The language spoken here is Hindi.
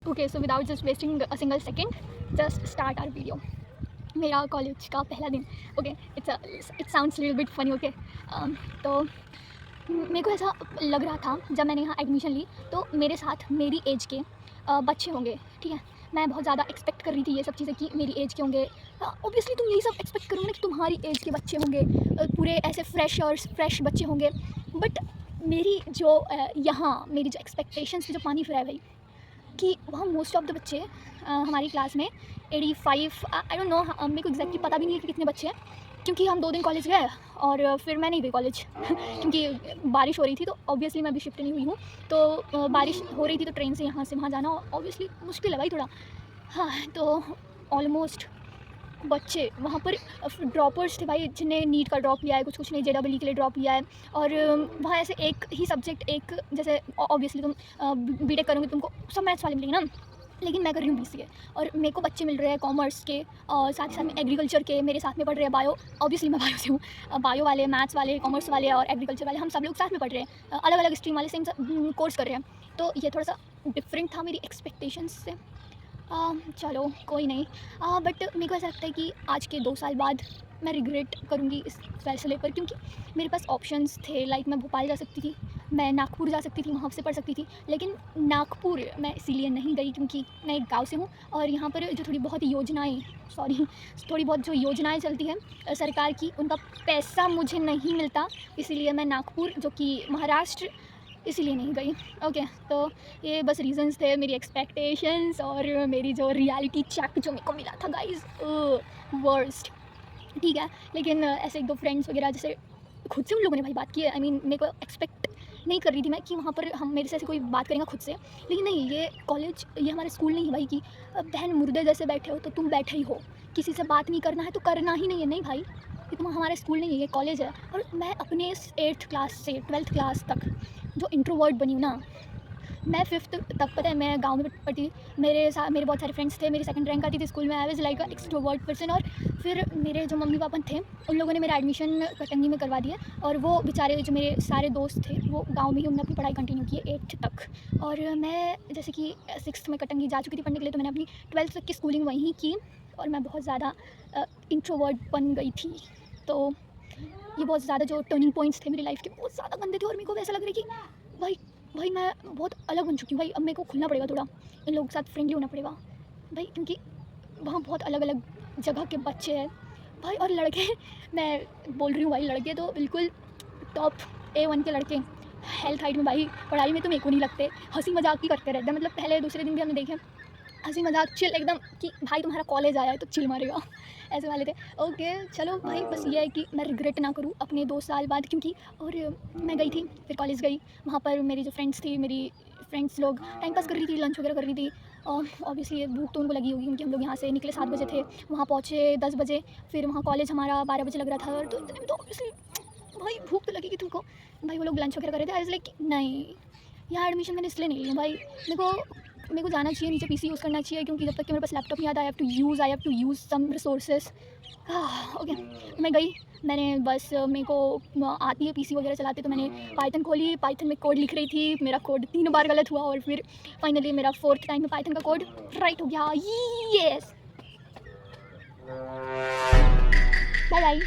Okay, so without just wasting a single second, just start our video. मेरा कॉलेज का पहला दिन। Okay, it sounds little bit funny. Okay, तो मेरे को ऐसा लग रहा था जब मैंने यहाँ एडमिशन ली तो मेरे साथ मेरी एज के बच्चे होंगे। ठीक है, मैं बहुत ज़्यादा एक्सपेक्ट कर रही थी ये सब चीज़ें कि मेरी एज के होंगे। ऑब्वियसली तुम यही सब एक्सपेक्ट करोगे ना कि तुम्हारी एज के बच्चे होंगे, पूरे ऐसे फ्रेश बच्चे होंगे। बट मेरी जो यहाँ मेरी जो एक्सपेक्टेशंस पे जो पानी फिरा है भाई, कि वहाँ मोस्ट ऑफ द बच्चे हमारी क्लास में 85, आई डोंट नो, मेरे को एग्जैक्टली पता भी नहीं है कि कितने बच्चे हैं, क्योंकि हम 2 दिन कॉलेज गए और फिर मैं नहीं गई कॉलेज क्योंकि बारिश हो रही थी। तो ऑब्वियसली मैं अभी शिफ्ट नहीं हुई हूँ, तो बारिश हो रही थी तो ट्रेन से यहाँ से वहाँ जाना ऑब्वियसली मुश्किल है भाई थोड़ा। हाँ, तो ऑलमोस्ट बच्चे वहाँ पर ड्रॉपर्स थे भाई, जिन्हें नीट का ड्रॉप लिया है, कुछ ने JEE के लिए ड्रॉप लिया है। और वहाँ ऐसे एक ही सब्जेक्ट, एक जैसे ऑब्वियसली तुम बीटेक करोगे तुमको सब मैथ्स वाले मिलेंगे ना, लेकिन मैं कर रही हूँ BCA और मेरे को बच्चे मिल रहे हैं कॉमर्स के और साथ ही साथ में एग्रीकल्चर के मेरे साथ में पढ़ रहे हैं। बायो, ऑब्वियसली मैं बायो से हूँ, बायो वाले, मैथ्स वाले, कॉमर्स वाले और एग्रीकल्चर वाले, हम सब लोग साथ में पढ़ रहे हैं, अलग अलग स्ट्रीम वाले सेम कोर्स कर रहे हैं। तो ये थोड़ा सा डिफरेंट था मेरी एक्सपेक्टेशंस से। चलो कोई नहीं, बट मेरे को ऐसा लगता है कि आज के 2 साल बाद मैं रिग्रेट करूँगी इस फैसले पर, क्योंकि मेरे पास ऑप्शंस थे। लाइक मैं भोपाल जा सकती थी, मैं नागपुर जा सकती थी, वहाँ से पढ़ सकती थी, लेकिन नागपुर मैं इसीलिए नहीं गई क्योंकि मैं एक गांव से हूँ और यहाँ पर जो थोड़ी बहुत जो योजनाएं चलती हैं सरकार की, उनका पैसा मुझे नहीं मिलता, इसीलिए मैं नागपुर जो कि महाराष्ट्र, इसीलिए नहीं गई। ओके, तो ये बस रीजंस थे, मेरी एक्सपेक्टेशंस और मेरी जो रियलिटी चेक जो मेरे को मिला था गाइस, वर्स्ट। ठीक है, लेकिन ऐसे 1-2 फ्रेंड्स वगैरह जैसे खुद से उन लोगों ने भाई बात की है। आई मीन मेरे को एक्सपेक्ट नहीं कर रही थी मैं कि वहाँ पर हम मेरे से ऐसे कोई बात करेंगे खुद से, लेकिन नहीं, ये कॉलेज, ये हमारा स्कूल नहीं है भाई कि बहन मुर्दे जैसे बैठे हो तो तुम बैठे ही हो, किसी से बात नहीं करना है तो करना ही नहीं है। नहीं भाई, ये तुम हमारा स्कूल नहीं है, ये कॉलेज है। और मैं अपने 8th क्लास से 12th क्लास तक जो इंट्रोवर्ट बनी हूँ ना, मैं 5th तक, पता है, मैं गांव में पढ़ती, मेरे बहुत सारे फ्रेंड्स थे, मेरी 2nd रैंक आती थी स्कूल में, I was like a extrovert person. और फिर मेरे जो मम्मी पापा थे उन लोगों ने मेरा एडमिशन कटंगी में करवा दिया और वो बेचारे जो मेरे सारे दोस्त थे वो गांव में ही उन्होंने अपनी पढ़ाई कंटिन्यू की 8th तक। और मैं जैसे कि 6th में कटंगी जा चुकी थी पढ़ने के लिए, तो मैंने अपनी 12th तक की स्कूलिंग वहीं की और मैं बहुत ज़्यादा इंट्रोवर्ट बन गई थी। तो ये बहुत ज़्यादा जो टर्निंग पॉइंट्स थे मेरी लाइफ के, बहुत ज़्यादा गंदे थे और मेरे को वैसा लग रहा है कि भाई मैं बहुत अलग बन चुकी हूँ भाई, अब मेरे को खुलना पड़ेगा थोड़ा, इन लोगों के साथ फ्रेंडली होना पड़ेगा भाई, क्योंकि वहाँ बहुत अलग अलग जगह के बच्चे हैं भाई। और लड़के, मैं बोल रही हूँ भाई, लड़के तो बिल्कुल टॉप A1 के लड़के, हेल्थ हाइट में भाई, पढ़ाई में तो मेरे को नहीं लगते, हंसी मजाक ही करते रहते हैं। मतलब पहले दूसरे दिन भी हमने देखे हंसी मजाक चिल एकदम कि भाई तुम्हारा कॉलेज आया है तो चिल मारेगा, ऐसे वाले थे। ओके चलो भाई, बस ये है कि मैं रिग्रेट ना करूँ अपने 2 साल बाद, क्योंकि और मैं गई थी, फिर कॉलेज गई, वहाँ पर मेरी जो फ्रेंड्स थी, मेरी फ्रेंड्स लोग टाइम पास कर रही थी, लंच वगैरह कर रही थी। और ऑब्वियसली भूख तो उनको लगी होगी क्योंकि हम लोग यहाँ से निकले 7 बजे थे, वहाँ पहुँचे 10 बजे, फिर वहाँ कॉलेज हमारा 12 बजे लग रहा था। तो इतने में तो ऑब्वियसली भाई भूख तो लगेगी तुमको। भाई वो लोग लंच वगैरह कर रहे थे, आई वाज लाइक नहीं, यहाँ एडमिशन मैंने इसलिए नहीं लिया भाई, मेरे को जाना चाहिए नीचे, PC यूज़ करना चाहिए, क्योंकि जब तक कि मेरे पास लैपटॉप नहीं आता, I have to use some resources. Okay, मैं गई, मैंने बस मेरे को आती है PC वगैरह चलाते, तो मैंने पाइथन खोली, पाइथन में कोड लिख रही थी, मेरा कोड 3 बार गलत हुआ और फिर फाइनली मेरा 4th टाइम में पाइथन का कोड राइट हो गया। Yes, bye bye.